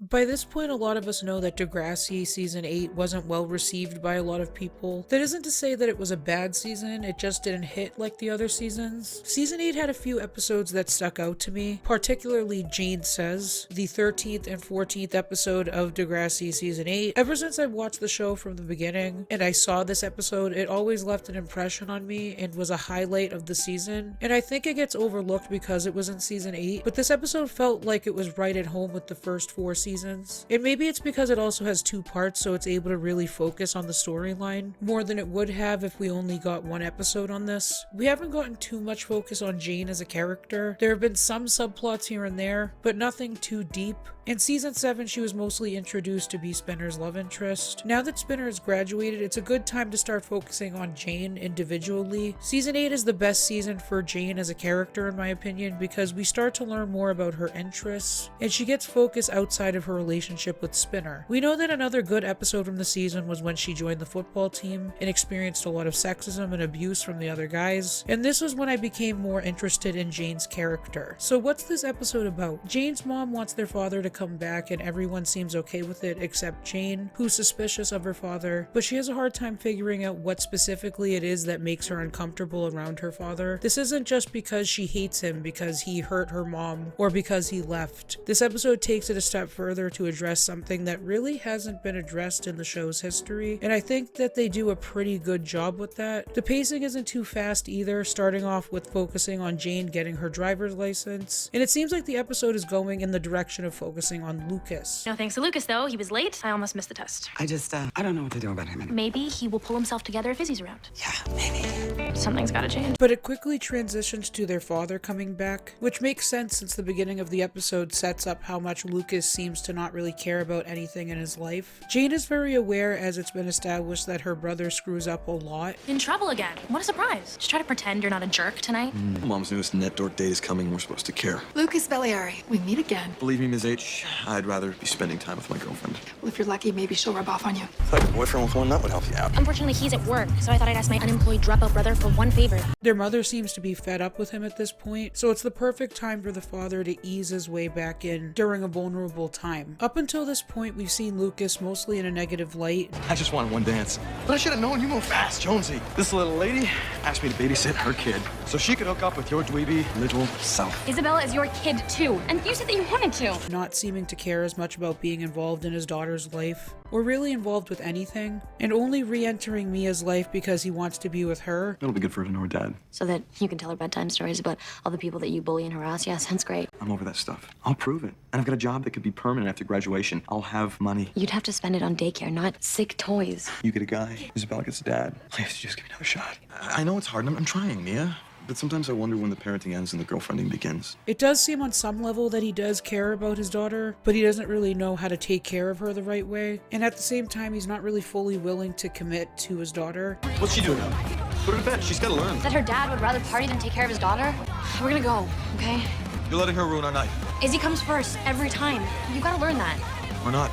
By this point, a lot of us know that Degrassi Season 8 wasn't well received by a lot of people. That isn't to say that it was a bad season, it just didn't hit like the other seasons. Season 8 had a few episodes that stuck out to me, particularly Jane Says, the 13th and 14th episode of Degrassi Season 8. Ever since I watched the show from the beginning and I saw this episode, it always left an impression on me and was a highlight of the season. And I think it gets overlooked because it was in Season 8, but this episode felt like it was right at home with the first 4 seasons. And maybe it's because it also has 2 parts, so it's able to really focus on the storyline more than it would have if we only got 1 episode on this. We haven't gotten too much focus on Jane as a character. There have been some subplots here and there, but nothing too deep. In Season 7, she was mostly introduced to be Spinner's love interest. Now that Spinner has graduated, it's a good time to start focusing on Jane individually. Season 8 is the best season for Jane as a character in my opinion because we start to learn more about her interests, and she gets focus outside of her relationship with Spinner. We know that another good episode from the season was when she joined the football team and experienced a lot of sexism and abuse from the other guys, and this was when I became more interested in Jane's character. So what's this episode about? Jane's mom wants their father to come back and everyone seems okay with it except Jane, who's suspicious of her father, but she has a hard time figuring out what specifically it is that makes her uncomfortable around her father. This isn't just because she hates him because he hurt her mom or because he left. This episode takes it a step further to address something that really hasn't been addressed in the show's history, and I think that they do a pretty good job with that. The pacing isn't too fast either, starting off with focusing on Jane getting her driver's license, and it seems like the episode is going in the direction of focusing on Lucas. No thanks to Lucas, though. He was late. I almost missed the test. I don't know what to do about him anymore. Maybe he will pull himself together if Izzy's around. Yeah, maybe. Something's gotta change. But it quickly transitions to their father coming back, which makes sense since the beginning of the episode sets up how much Lucas seems to not really care about anything in his life. Jane is very aware, as it's been established, that her brother screws up a lot. In trouble again. What a surprise. Just try to pretend you're not a jerk tonight. Mom's newest net dork date is coming. We're supposed to care. Lucas Belliari, we meet again. Believe me, Ms. H, I'd rather be spending time with my girlfriend. Well, if you're lucky, maybe she'll rub off on you. I thought your boyfriend with one nut would help you out. Unfortunately, he's at work, so I thought I'd ask my unemployed dropout brother for one favor. Their mother seems to be fed up with him at this point, so it's the perfect time for the father to ease his way back in during a vulnerable time. Up until this point, we've seen Lucas mostly in a negative light. I just wanted one dance. But I should have known you move fast, Jonesy. This little lady asked me to babysit her kid so she could hook up with your dweeby little self. Isabella is your kid, too. And you said that you wanted to. Not seeming to care as much about being involved in his daughter's life, or really involved with anything, and only re-entering Mia's life because he wants to be with her. It'll be good for her to know her dad. So that you can tell her bedtime stories about all the people that you bully and harass. Yeah, sounds great. I'm over that stuff. I'll prove it. And I've got a job that could be permanent after graduation. I'll have money. You'd have to spend it on daycare, not sick toys. You get a guy. Isabella gets a dad. Please, just give me another shot. I know it's hard, and I'm trying, Mia. But sometimes I wonder when the parenting ends and the girlfriending begins. It does seem on some level that he does care about his daughter, but he doesn't really know how to take care of her the right way. And at the same time, he's not really fully willing to commit to his daughter. What's she doing now? Put her to bed. She's got to learn. That her dad would rather party than take care of his daughter? We're gonna go, okay? You're letting her ruin our night. Izzy comes first, every time. You gotta learn that. Or not.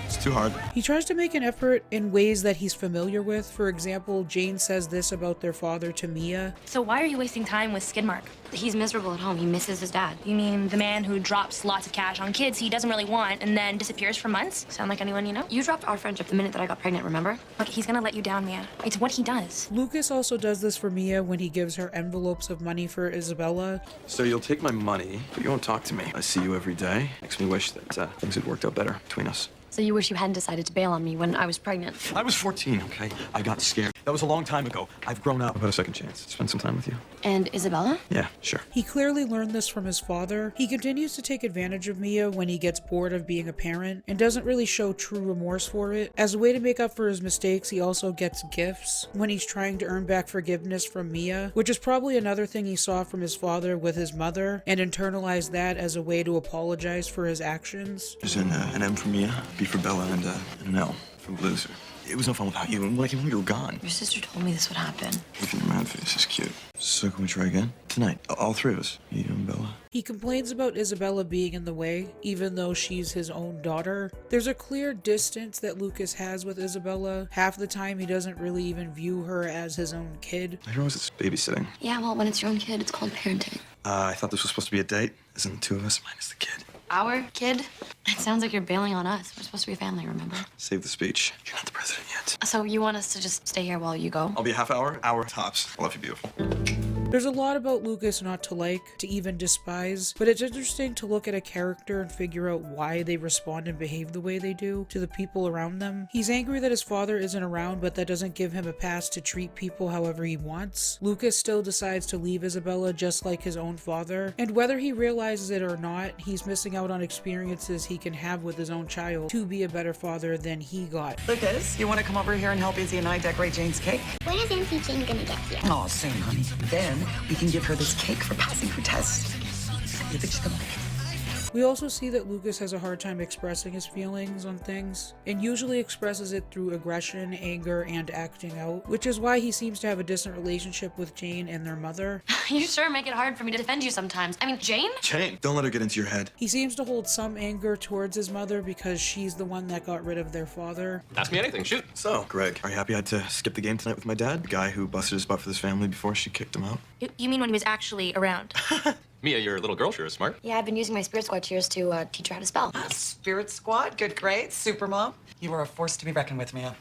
It's too hard. He tries to make an effort in ways that he's familiar with. For example, Jane says this about their father to Mia. So why are you wasting time with Skidmark? He's miserable at home. He misses his dad. You mean the man who drops lots of cash on kids he doesn't really want and then disappears for months? Sound like anyone you know? You dropped our friendship the minute that I got pregnant, remember? Look, he's gonna let you down, Mia. It's what he does. Lucas also does this for Mia when he gives her envelopes of money for Isabella. So you'll take my money, but you won't talk to me. I see you every day. Makes me wish that things had worked out better between us. So you wish you hadn't decided to bail on me when I was pregnant. I was 14, okay? I got scared. That was a long time ago. I've grown up. How about a second chance? Spend some time with you. And Isabella? Yeah, sure. He clearly learned this from his father. He continues to take advantage of Mia when he gets bored of being a parent and doesn't really show true remorse for it. As a way to make up for his mistakes, he also gets gifts when he's trying to earn back forgiveness from Mia, which is probably another thing he saw from his father with his mother and internalized that as a way to apologize for his actions. There's an M for Mia, B for Bella, and an L for loser. It was no fun without you. Like, when you were gone. Your sister told me this would happen. Look at your mad face. It's cute. So can we try again? Tonight. All 3 of us. You and Bella. He complains about Isabella being in the way, even though she's his own daughter. There's a clear distance that Lucas has with Isabella. Half the time, he doesn't really even view her as his own kid. I realize it's babysitting. Yeah, well, when it's your own kid, it's called parenting. I thought this was supposed to be a date. Isn't the 2 of us minus the kid? Our kid? It sounds like you're bailing on us. We're supposed to be a family, remember? Save the speech. You're not the president yet. So you want us to just stay here while you go? I'll be a half hour tops. I love you, beautiful. There's a lot about Lucas not to like, to even despise, but it's interesting to look at a character and figure out why they respond and behave the way they do to the people around them. He's angry that his father isn't around, but that doesn't give him a pass to treat people however he wants. Lucas still decides to leave Isabella just like his own father, and whether he realizes it or not, he's missing out on experiences he can have with his own child to be a better father than he got. Lucas, you want to come over here and help Izzy and I decorate Jane's cake? When is Auntie Jane gonna get here? Oh, soon, honey. Then we can give her this cake for passing her test. You think she's gonna like it? We also see that Lucas has a hard time expressing his feelings on things, and usually expresses it through aggression, anger, and acting out, which is why he seems to have a distant relationship with Jane and their mother. You sure make it hard for me to defend you sometimes. I mean, Jane? Jane, don't let her get into your head. He seems to hold some anger towards his mother because she's the one that got rid of their father. Ask me anything, shoot. So, Greg, are you happy I had to skip the game tonight with my dad? The guy who busted his butt for this family before she kicked him out? You mean when he was actually around? Mia, your little girl sure is smart. Yeah, I've been using my spirit squad cheers to teach her how to spell. Spirit Squad, good grades, super mom. You are a force to be reckoned with, Mia.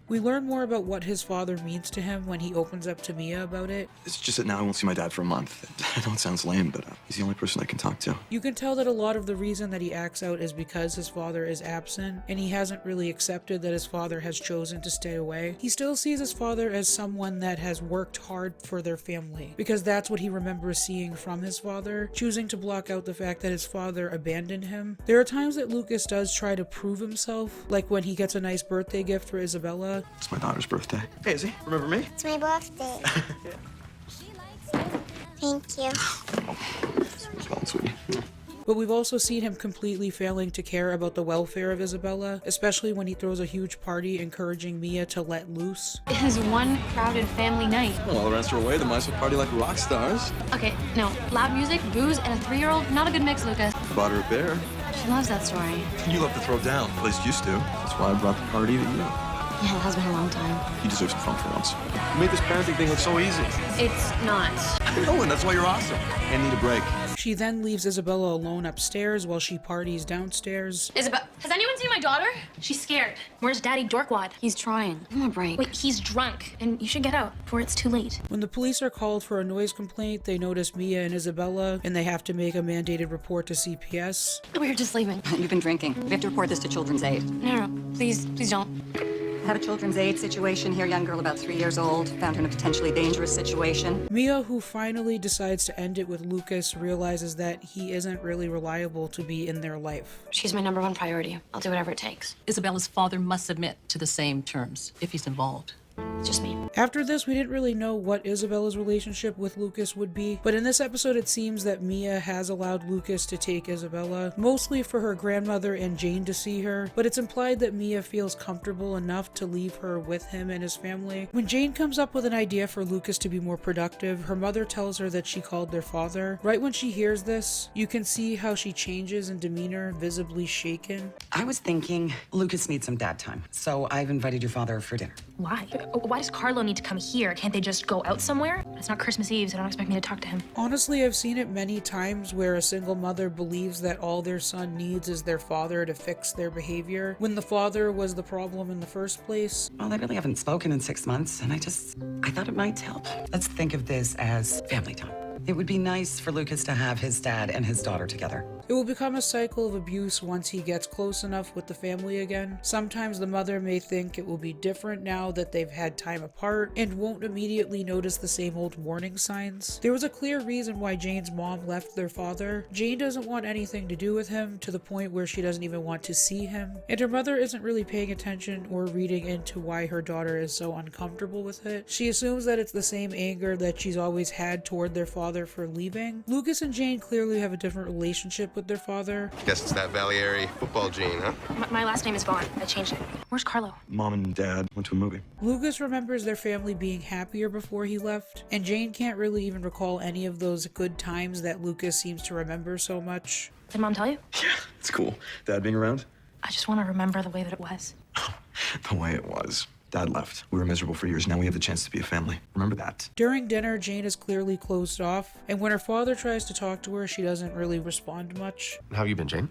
We learn more about what his father means to him when he opens up to Mia about it. It's just that now I won't see my dad for a month. I know it sounds lame, but he's the only person I can talk to. You can tell that a lot of the reason that he acts out is because his father is absent, and he hasn't really accepted that his father has chosen to stay away. He still sees his father as someone that has worked hard for their family, because that's what he remembers seeing from his father, choosing to block out the fact that his father abandoned him. There are times that Lucas does try to prove himself, like when he gets a nice birthday gift for Isabella. It's my daughter's birthday. Hey, Izzy, remember me? It's my birthday. Thank you. What's wrong, sweetie? But we've also seen him completely failing to care about the welfare of Isabella, especially when he throws a huge party encouraging Mia to let loose. It is one crowded family night. Well, while the rest are away, they might as well party like rock stars. Okay, no. Loud music, booze, and a 3-year-old, not a good mix, Lucas. I bought her a bear. She loves that story. You love to throw down. At least used to. That's why I brought the party to you. Yeah, it has been a long time. You deserve some fun for once. You made this parenting thing look so easy. It's not. I know, and that's why you're awesome. I need a break. She then leaves Isabella alone upstairs while she parties downstairs. Isabel, has anyone seen my daughter? She's scared. Where's Daddy Dorkwad? He's trying. I'm on a break. Wait, he's drunk, and you should get out before it's too late. When the police are called for a noise complaint, they notice Mia and Isabella, and they have to make a mandated report to CPS. We were just leaving. You've been drinking. We have to report this to Children's Aid. No, please don't. Had a Children's Aid situation here, young girl about 3 years old, found her in a potentially dangerous situation. Mia, who finally decides to end it with Lucas, realizes that he isn't really reliable to be in their life. She's my #1 priority. I'll do whatever it takes. Isabella's father must submit to the same terms if he's involved. It's just me. After this, we didn't really know what Isabella's relationship with Lucas would be, but in this episode it seems that Mia has allowed Lucas to take Isabella, mostly for her grandmother and Jane to see her, but it's implied that Mia feels comfortable enough to leave her with him and his family. When Jane comes up with an idea for Lucas to be more productive, her mother tells her that she called their father. Right when she hears this, you can see how she changes in demeanor, visibly shaken. I was thinking Lucas needs some dad time, so I've invited your father for dinner. Why? Why does Carlo need to come here? Can't they just go out somewhere? It's not Christmas Eve, so don't expect me to talk to him. Honestly, I've seen it many times where a single mother believes that all their son needs is their father to fix their behavior, when the father was the problem in the first place. Well, they really haven't spoken in 6 months, and I thought it might help. Let's think of this as family time. It would be nice for Lucas to have his dad and his daughter together. It will become a cycle of abuse once he gets close enough with the family again. Sometimes the mother may think it will be different now that they've had time apart and won't immediately notice the same old warning signs. There was a clear reason why Jane's mom left their father. Jane doesn't want anything to do with him, to the point where she doesn't even want to see him. And her mother isn't really paying attention or reading into why her daughter is so uncomfortable with it. She assumes that it's the same anger that she's always had toward their father for leaving. Lucas and Jane clearly have a different relationship with their father. Guess it's that Valieri football gene, huh? My last name is Vaughn. I changed it. Where's Carlo? Mom and Dad went to a movie. Lucas remembers their family being happier before he left, and Jane can't really even recall any of those good times that Lucas seems to remember so much. Did Mom tell you? Yeah, it's cool. Dad being around? I just want to remember the way that it was. The way it was. Dad left. We were miserable for years. Now we have the chance to be a family. Remember that. During dinner, Jane is clearly closed off, and when her father tries to talk to her, she doesn't really respond much. How have you been, Jane?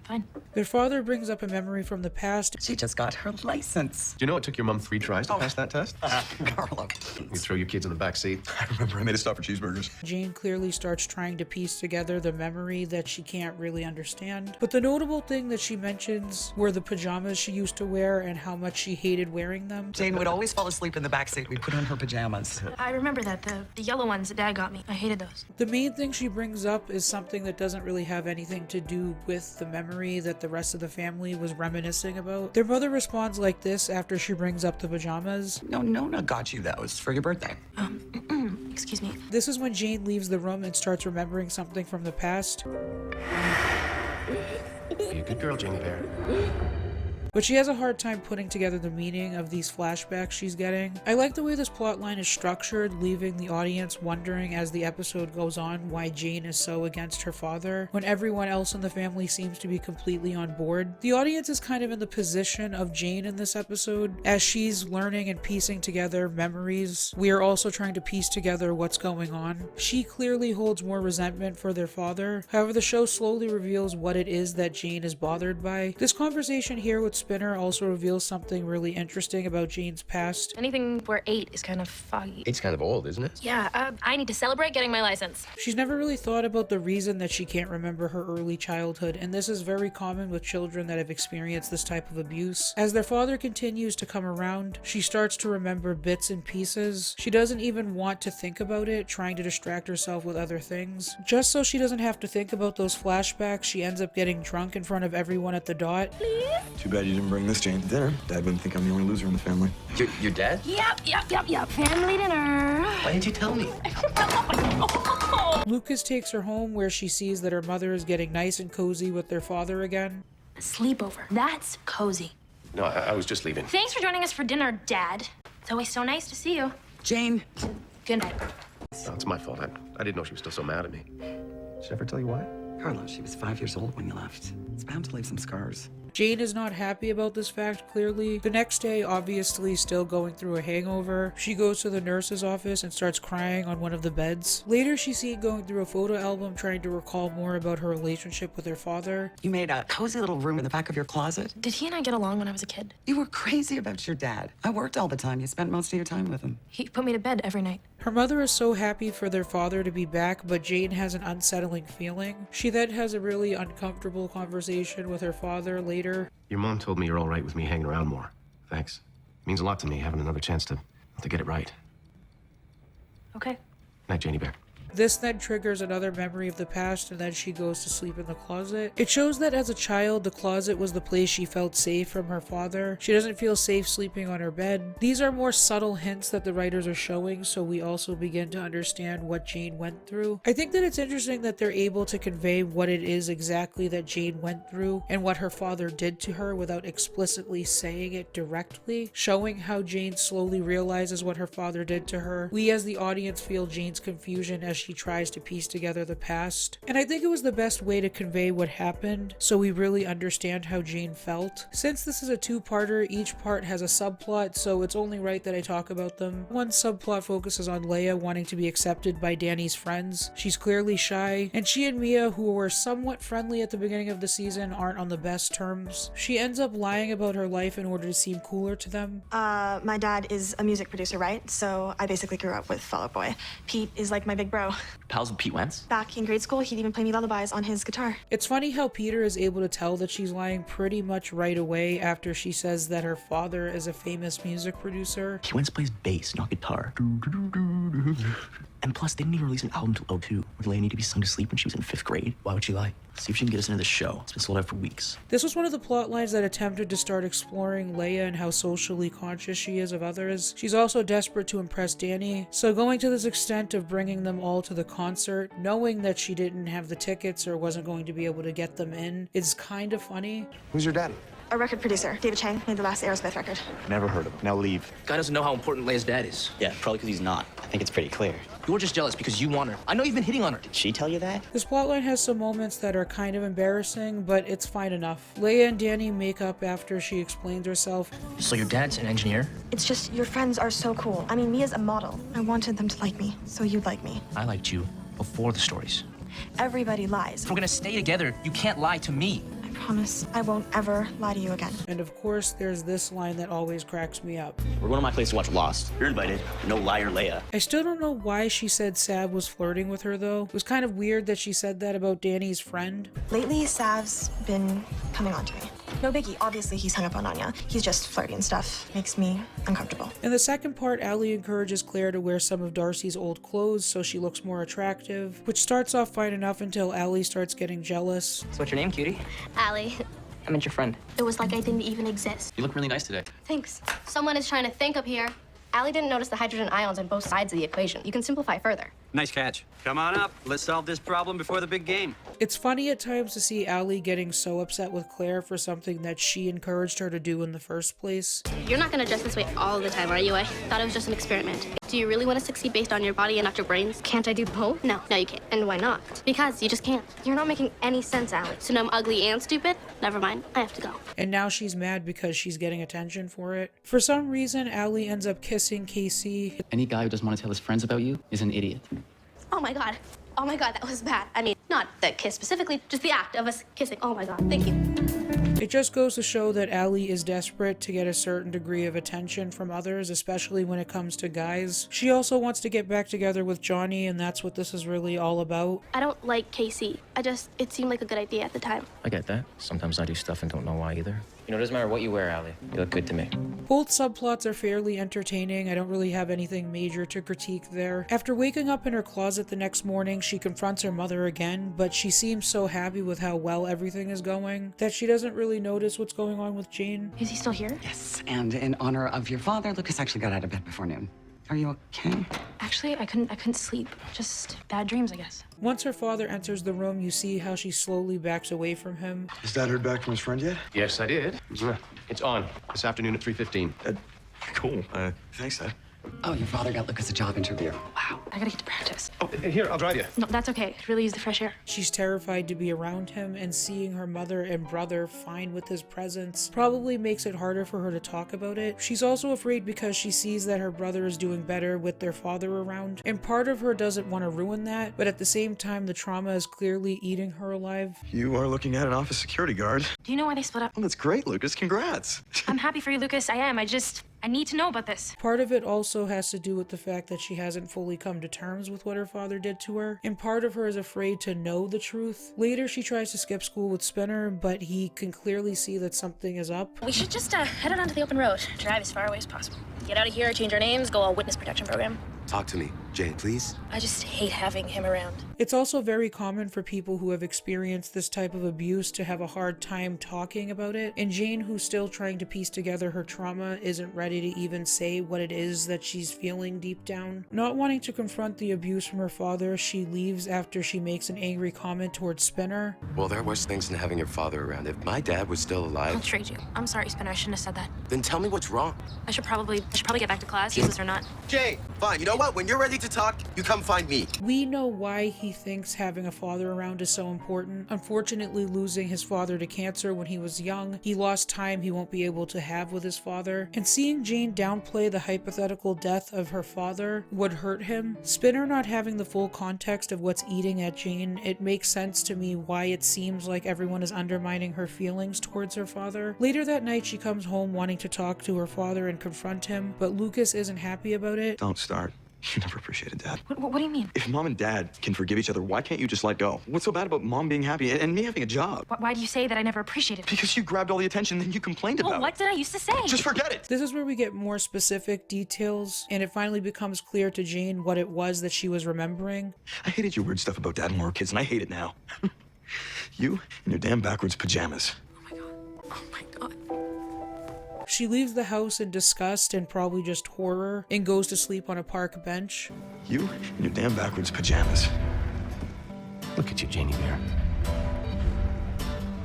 Fine. Their father brings up a memory from the past. She just got her license. Do you know it took your mom 3 tries to pass that test? Carlo. You throw your kids in the back seat. I remember I made a stop for cheeseburgers. Jane clearly starts trying to piece together the memory that she can't really understand. But the notable thing that she mentions were the pajamas she used to wear and how much she hated wearing them. Jane would always fall asleep in the backseat. We put on her pajamas. I remember that, the yellow ones that Dad got me. I hated those. The main thing she brings up is something that doesn't really have anything to do with the memory that the rest of the family was reminiscing about. Their mother responds like this after she brings up the pajamas. No, Nona got you those for your birthday. Excuse me. This is when Jane leaves the room and starts remembering something from the past. Be a good girl, Jamie Bear. But she has a hard time putting together the meaning of these flashbacks she's getting. I like the way this plotline is structured, leaving the audience wondering as the episode goes on why Jane is so against her father, when everyone else in the family seems to be completely on board. The audience is kind of in the position of Jane in this episode. As she's learning and piecing together memories, we are also trying to piece together what's going on. She clearly holds more resentment for their father. However, the show slowly reveals what it is that Jane is bothered by. This conversation here with Spinner also reveals something really interesting about Jane's past. Anything where 8 is kind of foggy. It's kind of old, isn't it? Yeah, I need to celebrate getting my license. She's never really thought about the reason that she can't remember her early childhood, and this is very common with children that have experienced this type of abuse. As their father continues to come around, she starts to remember bits and pieces. She doesn't even want to think about it, trying to distract herself with other things. Just so she doesn't have to think about those flashbacks, she ends up getting drunk in front of everyone at the dot. Too bad you didn't bring this Jane to dinner. Dad wouldn't think I'm the only loser in the family. Your dad? Yep. Family dinner. Why didn't you tell me? Lucas takes her home where she sees that her mother is getting nice and cozy with their father again. A sleepover. That's cozy. No, I was just leaving. Thanks for joining us for dinner, Dad. It's always so nice to see you. Jane. Good night. No, it's my fault. I didn't know she was still so mad at me. Did she ever tell you why? Carlo, she was 5 years old when you left. It's bound to leave some scars. Jane is not happy about this fact, clearly. The next day, obviously still going through a hangover, she goes to the nurse's office and starts crying on one of the beds. Later, she's seen going through a photo album trying to recall more about her relationship with her father. You made a cozy little room in the back of your closet. Did he and I get along when I was a kid? You were crazy about your dad. I worked all the time. You spent most of your time with him. He put me to bed every night. Her mother is so happy for their father to be back, but Jane has an unsettling feeling. She then has a really uncomfortable conversation with her father later. Your mom told me you're all right with me hanging around more. Thanks. It means a lot to me having another chance to get it right. Okay. Night, Janie Bear. This then triggers another memory of the past, and then she goes to sleep in the closet. It shows that as a child, the closet was the place she felt safe from her father. She doesn't feel safe sleeping on her bed. These are more subtle hints that the writers are showing, so we also begin to understand what Jane went through. I think that it's interesting that they're able to convey what it is exactly that Jane went through and what her father did to her without explicitly saying it directly, showing how Jane slowly realizes what her father did to her. We as the audience feel Jane's confusion as she tries to piece together the past. And I think it was the best way to convey what happened, so we really understand how Jane felt. Since this is a two-parter, each part has a subplot, so it's only right that I talk about them. One subplot focuses on Leia wanting to be accepted by Danny's friends. She's clearly shy, and she and Mia, who were somewhat friendly at the beginning of the season, aren't on the best terms. She ends up lying about her life in order to seem cooler to them. My dad is a music producer, right? So I basically grew up with Fall Out Boy. Pete is like my big bro. Pals with Pete Wentz? Back in grade school, he'd even play me lullabies on his guitar. It's funny how Peter is able to tell that she's lying pretty much right away after she says that her father is a famous music producer. Pete Wentz plays bass, not guitar. And plus, they didn't even release an album till '02. Would Leia need to be sung to sleep when she was in 5th grade? Why would she lie? See if she can get us into the show. It's been sold out for weeks. This was one of the plot lines that attempted to start exploring Leia and how socially conscious she is of others. She's also desperate to impress Danny, so going to this extent of bringing them all to the concert, knowing that she didn't have the tickets or wasn't going to be able to get them in, is kind of funny. Who's your dad? A record producer, David Chang, made the last Aerosmith record. Never heard of him. Now leave. Guy doesn't know how important Leia's dad is. Yeah, probably because he's not. I think it's pretty clear. You're just jealous because you want her. I know you've been hitting on her. Did she tell you that? This plotline has some moments that are kind of embarrassing, but it's fine enough. Leia and Danny make up after she explains herself. So your dad's an engineer? It's just your friends are so cool. I mean, Mia's a model. I wanted them to like me, so you'd like me. I liked you before the stories. Everybody lies. If we're gonna stay together, you can't lie to me. I promise I won't ever lie to you again. And of course, there's this line that always cracks me up. We're going to my place to watch Lost. You're invited. No liar, Leia. I still don't know why she said Sav was flirting with her, though. It was kind of weird that she said that about Danny's friend. Lately, Sav's been coming on to me. No biggie. Obviously, he's hung up on Anya. He's just flirty and stuff. Makes me uncomfortable. In the second part, Allie encourages Claire to wear some of Darcy's old clothes so she looks more attractive, which starts off fine enough until Allie starts getting jealous. So what's your name, cutie? Allie. I meant your friend. It was like I didn't even exist. You look really nice today. Thanks. Someone is trying to think up here. Allie didn't notice the hydrogen ions on both sides of the equation. You can simplify further. Nice catch. Come on up. Let's solve this problem before the big game. It's funny at times to see Allie getting so upset with Claire for something that she encouraged her to do in the first place. You're not gonna dress this way all the time, are you? I thought it was just an experiment. Do you really want to succeed based on your body and not your brains? Can't I do both? No, you can't. And why not? Because you just can't. You're not making any sense, Allie. So now I'm ugly and stupid? Never mind. I have to go. And now she's mad because she's getting attention for it. For some reason, Allie ends up kissing Casey. Any guy who doesn't want to tell his friends about you is an idiot. Oh my god. Oh my god, that was bad. I mean, not the kiss specifically, just the act of us kissing. Oh my god, thank you. It just goes to show that Allie is desperate to get a certain degree of attention from others, especially when it comes to guys. She also wants to get back together with Johnny, and that's what this is really all about. I don't like Casey. It seemed like a good idea at the time. I get that. Sometimes I do stuff and don't know why either. You know, it doesn't matter what you wear, Allie. You look good to me. Both subplots are fairly entertaining. I don't really have anything major to critique there. After waking up in her closet the next morning, she confronts her mother again, but she seems so happy with how well everything is going that she doesn't really notice what's going on with Jane. Is he still here? Yes, and in honor of your father, Lucas actually got out of bed before noon. Are you okay? Actually, I couldn't sleep. Just bad dreams, I guess. Once her father enters the room, you see how she slowly backs away from him. Has Dad heard back from his friend yet? Yes, I did. It's on this afternoon at 3:15. Cool. Thanks, Dad. Oh, your father got Lucas a job interview. Wow, I gotta get to practice. Oh, here, I'll drive you. No, that's okay. Really use the fresh air. She's terrified to be around him, and seeing her mother and brother fine with his presence probably makes it harder for her to talk about it. She's also afraid because she sees that her brother is doing better with their father around, and part of her doesn't want to ruin that, but at the same time, the trauma is clearly eating her alive. You are looking at an office security guard. Do you know why they split up? Oh, that's great, Lucas. Congrats. I'm happy for you, Lucas. I am. I need to know about this. Part of it also has to do with the fact that she hasn't fully come to terms with what her father did to her, and part of her is afraid to know the truth. Later, she tries to skip school with Spinner, but he can clearly see that something is up. We should just head out onto the open road. Drive as far away as possible. Get out of here, change our names, go all witness protection program. Talk to me, Jane, please. I just hate having him around. It's also very common for people who have experienced this type of abuse to have a hard time talking about it, and Jane, who's still trying to piece together her trauma, isn't ready to even say what it is that she's feeling deep down. Not wanting to confront the abuse from her father, she leaves after she makes an angry comment towards Spinner. Well, there are worse things than having your father around. If my dad was still I'll alive... trade you. I'm sorry, Spinner. I shouldn't have said that. Then tell me what's wrong. I should probably get back to class, useless or not. Jane, fine. You know what? When you're ready to talk, you come find me. We know why he thinks having a father around is so important. Unfortunately, losing his father to cancer when he was young, he lost time he won't be able to have with his father. And seeing Jane downplay the hypothetical death of her father would hurt him. Spinner not having the full context of what's eating at Jane, it makes sense to me why it seems like everyone is undermining her feelings towards her father. Later that night, she comes home wanting to talk to her father and confront him, but Lucas isn't happy about it. Don't start. You never appreciated Dad. What do you mean? If Mom and Dad can forgive each other, why can't you just let go? What's so bad about Mom being happy and me having a job? Why do you say that I never appreciated it? Because you grabbed all the attention, then you complained about Well, what did I used to say? it. Just forget it. This is where we get more specific details, and it finally becomes clear to Jane what it was that she was remembering. I hated your weird stuff about Dad when we were kids, and I hate it now. You and your damn backwards pajamas. Oh my god. She leaves the house in disgust and probably just horror and goes to sleep on a park bench. You and your damn backwards pajamas. Look at you, Janie Bear.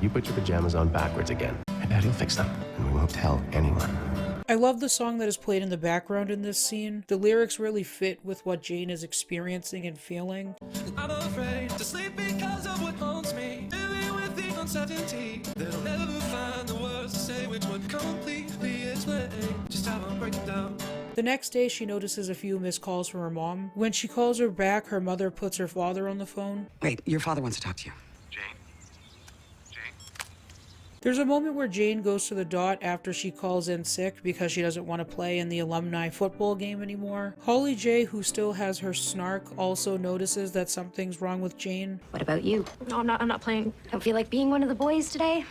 You put your pajamas on backwards again. I bet he'll fix them, and we won't tell anyone. I love the song that is played in the background in this scene. The lyrics really fit with what Jane is experiencing and feeling. I'm afraid to sleep because of what haunts me. Living with the uncertainty. They'll never find the words to say which would completely explain just how I'm breaking down. The next day, she notices a few missed calls from her mom. When she calls her back, her mother puts her father on the phone. Wait, your father wants to talk to you. There's a moment where Jane goes to the dot after she calls in sick because she doesn't want to play in the alumni football game anymore. Holly J, who still has her snark, also notices that something's wrong with Jane. What about you? No, I'm not playing. Don't feel like being one of the boys today?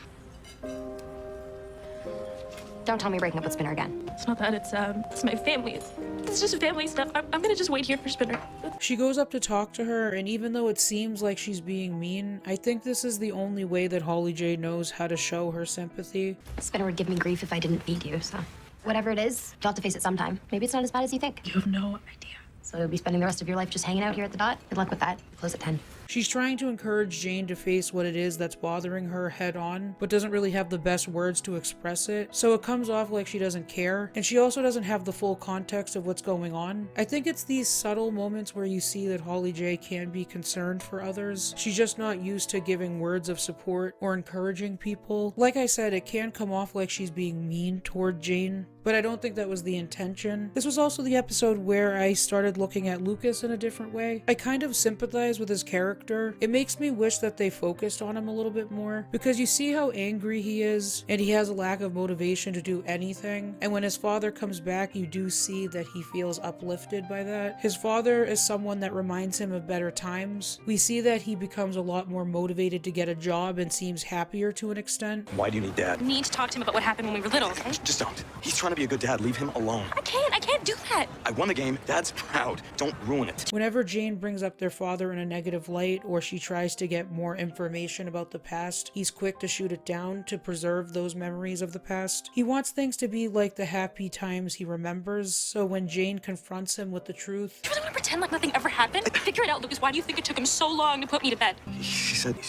Don't tell me you're breaking up with Spinner again. It's not that, it's my family. It's just family stuff. I'm gonna just wait here for Spinner. She goes up to talk to her, and even though it seems like she's being mean, I think this is the only way that Holly J knows how to show her sympathy. Spinner would give me grief if I didn't feed you, so. Whatever it is, you'll have to face it sometime. Maybe it's not as bad as you think. You have no idea. So you'll be spending the rest of your life just hanging out here at the dot? Good luck with that. Close at 10. She's trying to encourage Jane to face what it is that's bothering her head on, but doesn't really have the best words to express it, so it comes off like she doesn't care, and she also doesn't have the full context of what's going on. I think it's these subtle moments where you see that Holly J can be concerned for others. She's just not used to giving words of support or encouraging people. Like I said, it can come off like she's being mean toward Jane, but I don't think that was the intention. This was also the episode where I started looking at Lucas in a different way. I kind of sympathize with his character. It makes me wish that they focused on him a little bit more, because you see how angry he is, and he has a lack of motivation to do anything, and when his father comes back, you do see that he feels uplifted by that. His father is someone that reminds him of better times. We see that he becomes a lot more motivated to get a job and seems happier to an extent. Why do you need Dad? I need to talk to him about what happened when we were little, okay? Just don't. He's trying to be a good dad. Leave him alone. I can't do that. I won the game. Dad's proud. Don't ruin it. Whenever Jane brings up their father in a negative light, or she tries to get more information about the past, he's quick to shoot it down to preserve those memories of the past. He wants things to be like the happy times he remembers, so when Jane confronts him with the truth... You really want to pretend like nothing ever happened? Figure it out, Lucas. Why do you think it took him so long to put me to bed? He said you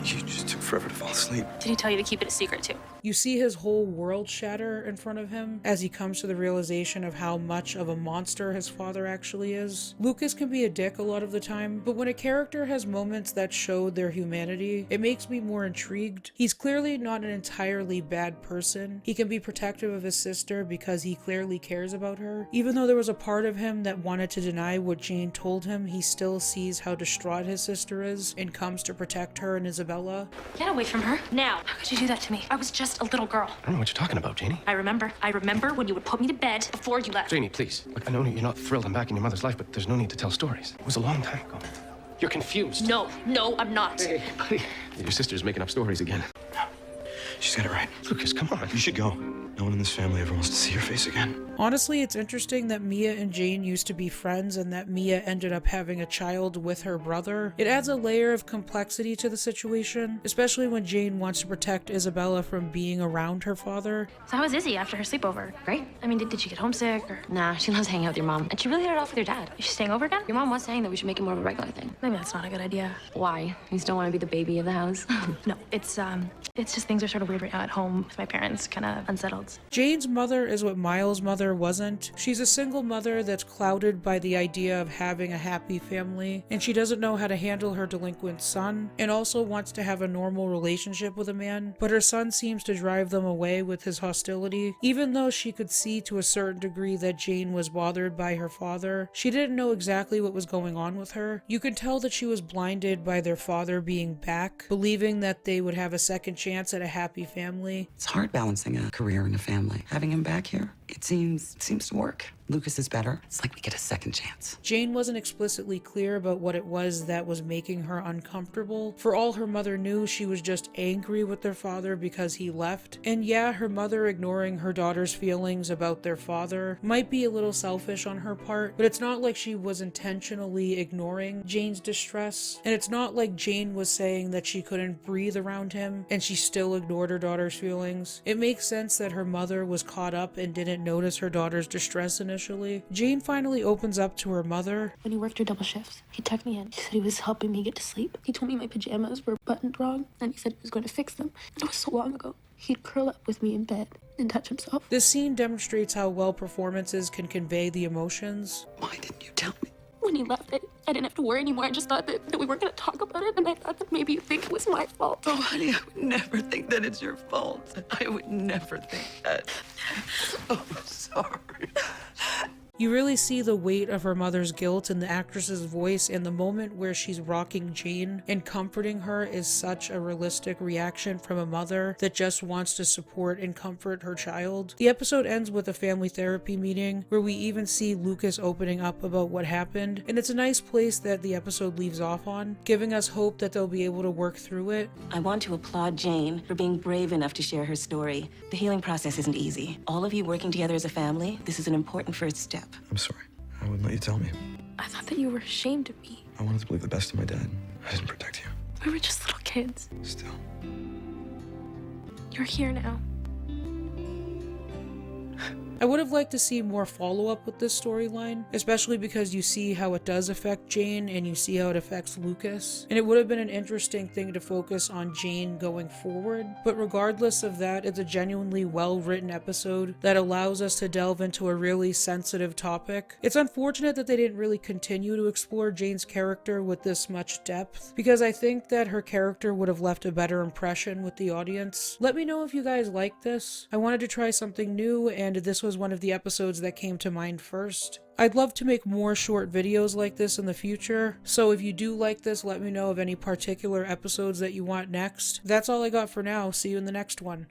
just took forever to fall asleep. Did he tell you to keep it a secret, too? You see his whole world shatter in front of him as he comes to the realization of how much of a monster his father actually is. Lucas can be a dick a lot of the time, but when a character has moments that show their humanity, it makes me more intrigued. He's clearly not an entirely bad person. He can be protective of his sister because he clearly cares about her. Even though there was a part of him that wanted to deny what Jane told him, he still sees how distraught his sister is and comes to protect her and Isabella. Get away from her. Now. How could you do that to me? I was just a little girl. I don't know what you're talking about, Janie. I remember when you would put me to bed before you left. Janie, please. Look, I know you're not thrilled I'm back in your mother's life, but there's no need to tell stories. It was a long time ago. You're confused. No, I'm not. Hey, buddy. Your sister's making up stories again. She's got it right. Lucas, come on. You should go. No one in this family ever wants to see your face again. Honestly, it's interesting that Mia and Jane used to be friends and that Mia ended up having a child with her brother. It adds a layer of complexity to the situation, especially when Jane wants to protect Isabella from being around her father. So how was Izzy after her sleepover? Great. I mean, did she get homesick or? Nah, she loves hanging out with your mom. And she really hit it off with your dad. Is she staying over again? Your mom was saying that we should make it more of a regular thing. Maybe that's not a good idea. Why? You still want to be the baby of the house? No, it's just things are sort of weird right now at home with my parents, kind of unsettled. Jane's mother is what Miles' mother wasn't. She's a single mother that's clouded by the idea of having a happy family, and she doesn't know how to handle her delinquent son, and also wants to have a normal relationship with a man, but her son seems to drive them away with his hostility. Even though she could see to a certain degree that Jane was bothered by her father, she didn't know exactly what was going on with her. You could tell that she was blinded by their father being back, believing that they would have a second chance at a happy family. It's hard balancing a career and a family. Having him back here, it seems to work. Lucas is better. It's like we get a second chance. Jane wasn't explicitly clear about what it was that was making her uncomfortable. For all her mother knew, she was just angry with their father because he left. And yeah, her mother ignoring her daughter's feelings about their father might be a little selfish on her part, but it's not like she was intentionally ignoring Jane's distress. And it's not like Jane was saying that she couldn't breathe around him and she still ignored her daughter's feelings. It makes sense that her mother was caught up and didn't notice her daughter's distress in initially. Jane finally opens up to her mother. When he worked her double shifts, he tucked me in. He said he was helping me get to sleep. He told me my pajamas were buttoned wrong, and he said he was going to fix them. It was so long ago. He'd curl up with me in bed and touch himself. This scene demonstrates how well performances can convey the emotions. Why didn't you tell me? When he left, I didn't have to worry anymore. I just thought that we weren't going to talk about it, and I thought that maybe you'd think it was my fault. Oh, honey, I would never think that it's your fault. I would never think that. Oh, sorry. You really see the weight of her mother's guilt in the actress's voice, and the moment where she's rocking Jane and comforting her is such a realistic reaction from a mother that just wants to support and comfort her child. The episode ends with a family therapy meeting where we even see Lucas opening up about what happened, and it's a nice place that the episode leaves off on, giving us hope that they'll be able to work through it. I want to applaud Jane for being brave enough to share her story. The healing process isn't easy. All of you working together as a family, this is an important first step. I'm sorry. I wouldn't let you tell me. I thought that you were ashamed of me. I wanted to believe the best of my dad. I didn't protect you. We were just little kids. Still. You're here now. I would have liked to see more follow-up with this storyline, especially because you see how it does affect Jane and you see how it affects Lucas, and it would have been an interesting thing to focus on Jane going forward. But regardless of that, it's a genuinely well-written episode that allows us to delve into a really sensitive topic. It's unfortunate that they didn't really continue to explore Jane's character with this much depth, because I think that her character would have left a better impression with the audience. Let me know if you guys like this. I wanted to try something new, and this was one of the episodes that came to mind first. I'd love to make more short videos like this in the future, so if you do like this, let me know of any particular episodes that you want next. That's all I got for now. See you in the next one.